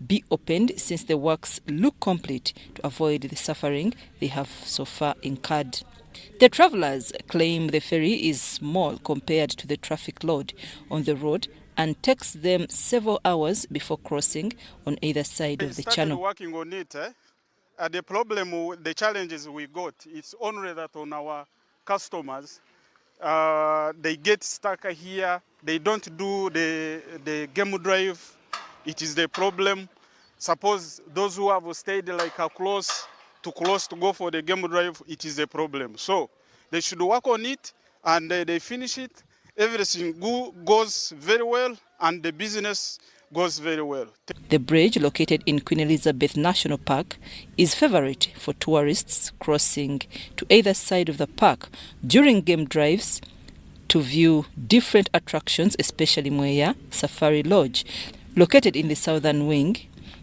be opened since the works look complete to avoid the suffering they have so far incurred. The travellers claim the ferry is small compared to the traffic load on the road and takes them several hours before crossing on either side of the channel. Working on it, the challenges we got, it's only that on our customers, they get stuck here, they don't do the game drive. It is the problem. Suppose those who have stayed like close to go for the game drive, it is the problem. So they should work on it and they finish it. Everything goes very well and the business goes very well. The bridge, located in Queen Elizabeth National Park, is favorite for tourists crossing to either side of the park during game drives to view different attractions, especially Mweya Safari Lodge, located in the southern wing,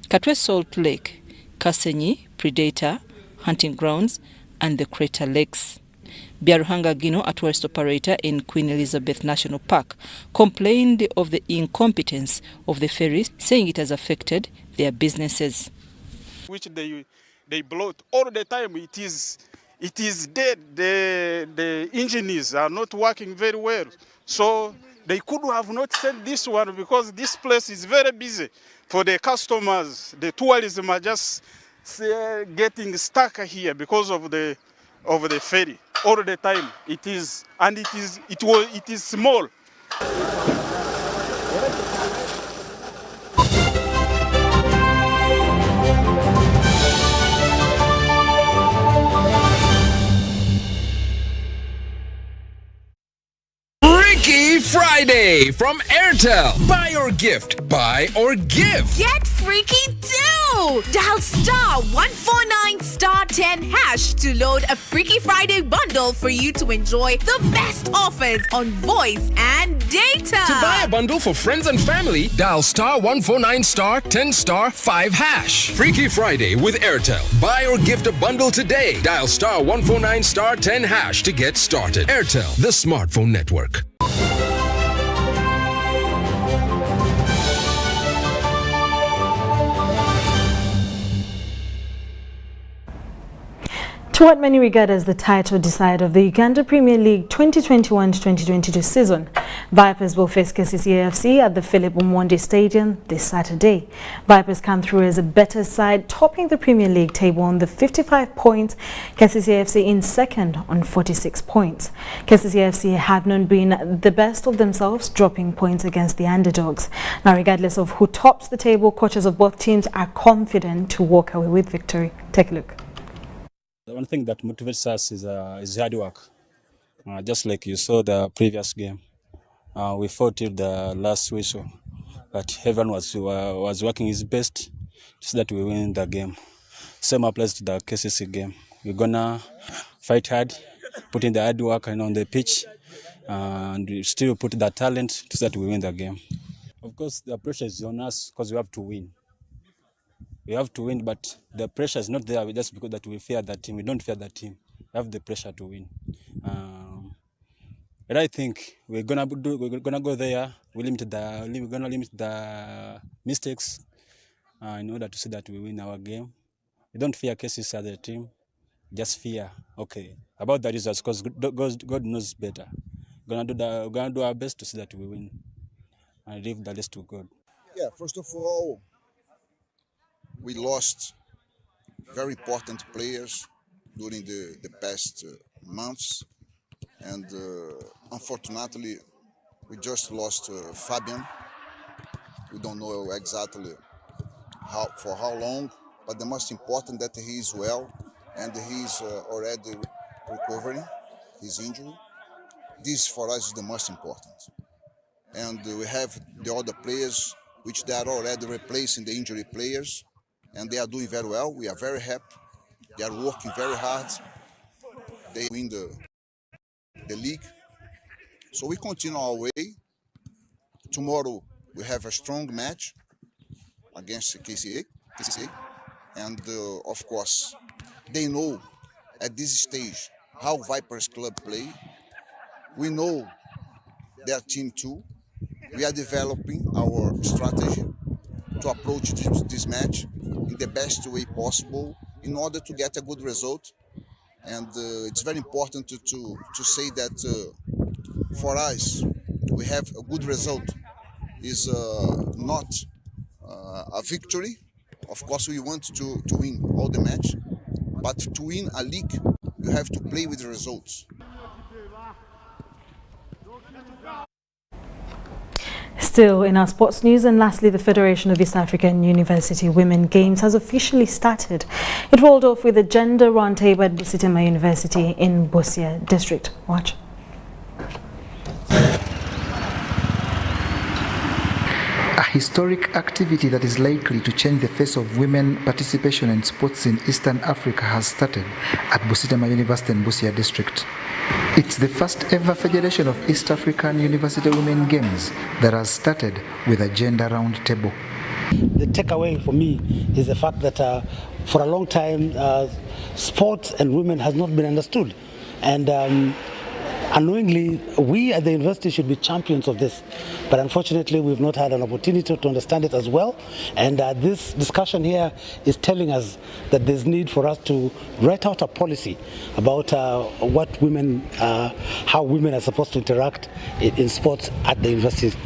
Katwe Salt Lake, Kasenyi, Predator, Hunting Grounds, and the Crater Lakes. Biaruhanga Gino, a tourist operator in Queen Elizabeth National Park, complained of the incompetence of the ferry, saying it has affected their businesses. Which they bloat all the time. It is dead. The engineers are not working very well. So they could have not sent this one because this place is very busy for the customers. The tourism are just getting stuck here because of the ferry all the time. It is small. Friday from Airtel. Buy or gift. Buy or give. Get freaky too! Dial *149*10# to load a Freaky Friday bundle for you to enjoy the best offers on voice and data. To buy a bundle for friends and family, dial *149*10*5#. Freaky Friday with Airtel. Buy or gift a bundle today. Dial *149*10# to get started. Airtel, the smartphone network. To what many regard as the title decider of the Uganda Premier League 2021-2022 season, Vipers will face KCC AFC at the Philip Omondi Stadium this Saturday. Vipers come through as a better side, topping the Premier League table on the 55 points, KCC AFC in second on 46 points. KCC AFC have not been the best of themselves, dropping points against the underdogs. Now, regardless of who tops the table, coaches of both teams are confident to walk away with victory. Take a look. The one thing that motivates us is hard work. Just like you saw the previous game, we fought till the last whistle, but everyone was working his best so that we win the game. Same applies to the KCC game. We're gonna fight hard, put in the hard work and on the pitch, and we still put that talent so that we win the game. Of course, the pressure is on us because we have to win. We have to win, but the pressure is not there just because that we fear that team. We don't fear that team. We have the pressure to win. But I think we're gonna go there. We're gonna limit the mistakes in order to see that we win our game. We don't fear cases as a team. Just fear, okay, about the results, because God knows better. We're gonna do our best to see that we win and leave the rest to God. Yeah, first of all, we lost very important players during the past months, and unfortunately, we just lost Fabian. We don't know exactly for how long, but the most important that he is well and he's already recovering his injury. This for us is the most important. And we have the other players which they are already replacing the injury players, and they are doing very well. We are very happy. They are working very hard. They win the league. So we continue our way. Tomorrow we have a strong match against KCA. And of course, they know at this stage how Vipers Club play. We know their team too. We are developing our strategy to approach this match in the best way possible in order to get a good result. And it's very important to say that for us, we have a good result. Is not a victory. Of course, we want to win all the match, but to win a league, you have to play with the results. Still in our sports news, and lastly, the Federation of East African University Women Games has officially started. It rolled off with a gender roundtable at Busitema University in Busia district. Watch. A historic activity that is likely to change the face of women participation in sports in Eastern Africa has started at Busitema University in Busia district. It's the first ever Federation of East African University Women Games that has started with a gender round table. The takeaway for me is the fact that for a long time sports and women has not been understood, and unknowingly we at the university should be champions of this, but unfortunately we've not had an opportunity to understand it as well, and this discussion here is telling us that there's need for us to write out a policy about what women, how women are supposed to interact in sports at the university.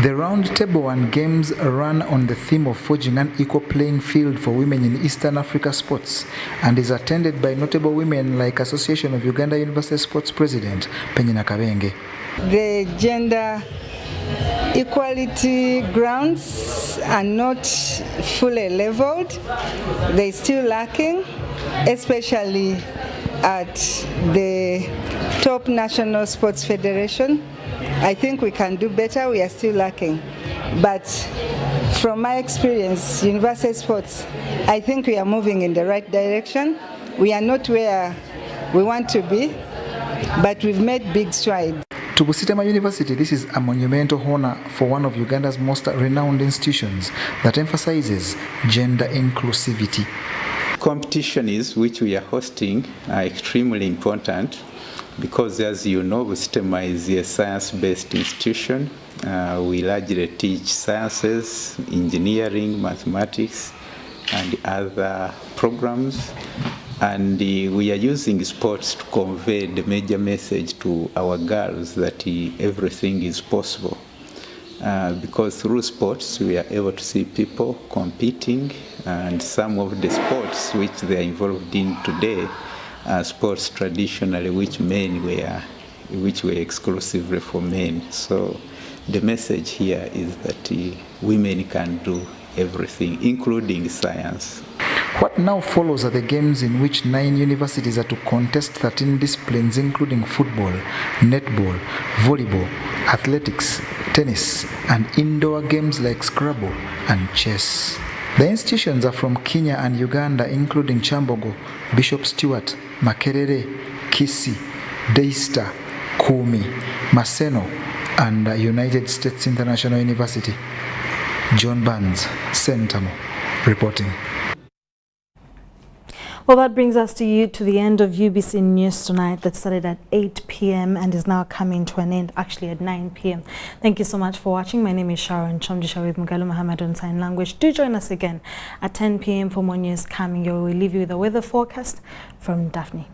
The round table and games run on the theme of forging an equal playing field for women in Eastern Africa sports, and is attended by notable women like Association of Uganda University Sports President Penyina Kabenge. The gender equality grounds are not fully leveled. They're still lacking, especially at the top national sports federation. I think we can do better. We are still lacking. But from my experience, university sports, I think we are moving in the right direction. We are not where we want to be, but we've made big strides. To Busitema University, this is a monumental honor for one of Uganda's most renowned institutions that emphasizes gender inclusivity. Competitions which we are hosting are extremely important, because as you know, Busitema is a science-based institution. We largely teach sciences, engineering, mathematics, and other programs. And we are using sports to convey the major message to our girls that everything is possible. Because through sports, we are able to see people competing, and some of the sports which they are involved in today sports traditionally which were exclusively for men. So the message here is that women can do everything, including science. What now follows are the games in which 9 universities are to contest 13 disciplines, including football, netball, volleyball, athletics, tennis, and indoor games like Scrabble and chess. The institutions are from Kenya and Uganda, including Chambogo, Bishop Stewart, Makerere, Kisii, Daystar, Kumi, Maseno, and United States International University. John Barnes, Sentamo, reporting. Well, that brings us to the end of UBC News Tonight that started at 8 p.m. and is now coming to an end actually at 9 p.m. Thank you so much for watching. My name is Sharon Chomjisha with Mugalu Muhammad on Sign Language. Do join us again at 10 p.m. for more news coming your way. We'll leave you with a weather forecast from Daphne.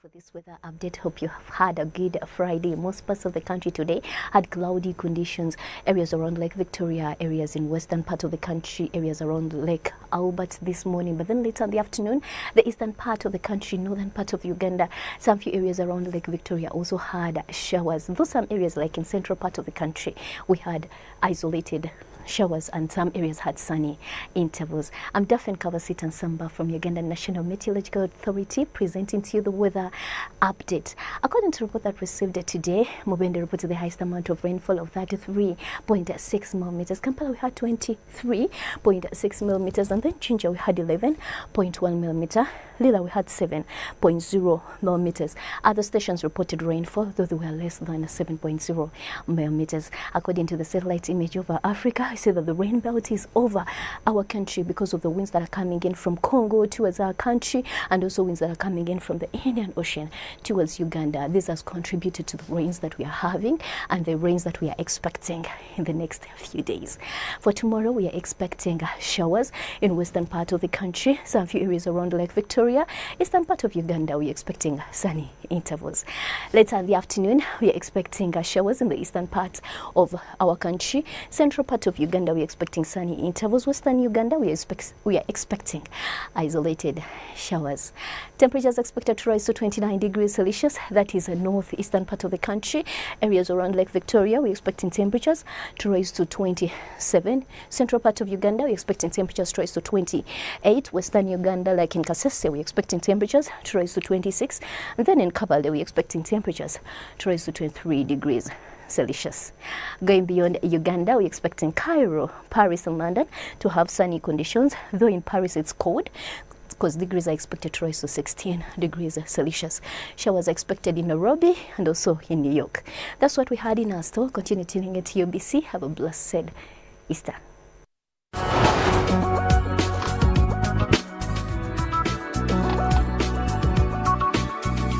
For this weather update, hope you have had a good Friday. Most parts of the country today had cloudy conditions. Areas around Lake Victoria, areas in western part of the country, areas around Lake Albert this morning. But then later in the afternoon, the eastern part of the country, northern part of Uganda, some few areas around Lake Victoria also had showers. Though some areas like in central part of the country, we had isolated showers and some areas had sunny intervals. I'm Daphne Kavasitan Samba from Uganda National Meteorological Authority presenting to you the weather update. According to the report that received today, Mubende reported the highest amount of rainfall of 33.6 millimeters. Kampala we had 23.6 millimeters, and then Jinja we had 11.1 millimeter. Lila we had 7.0 millimeters. Other stations reported rainfall, though they were less than 7.0 millimeters. According to the satellite image over Africa, I say that the rain belt is over our country because of the winds that are coming in from Congo towards our country, and also winds that are coming in from the Indian Ocean towards Uganda. This has contributed to the rains that we are having and the rains that we are expecting in the next few days. For tomorrow, we are expecting showers in western part of the country, some few areas around Lake Victoria. Eastern part of Uganda, we are expecting sunny intervals. Later in the afternoon, we are expecting showers in the eastern part of our country. Central part of Uganda, we are expecting sunny intervals. Western Uganda, we are expecting isolated showers. Temperatures expected to rise to 29 degrees Celsius. That is a northeastern part of the country. Areas around Lake Victoria, we are expecting temperatures to rise to 27. Central part of Uganda, we are expecting temperatures to rise to 28. Western Uganda, like in Kasese, we are expecting temperatures to rise to 26. And then in Kabale, we are expecting temperatures to rise to 23 degrees Celsius. Going beyond Uganda, we're expecting Cairo, Paris and London to have sunny conditions, though in Paris it's cold because degrees are expected to rise to 16 degrees Celsius. Showers are expected in Nairobi and also in New York. That's what we had in our store. Continue tuning into UBC. Have a blessed Easter.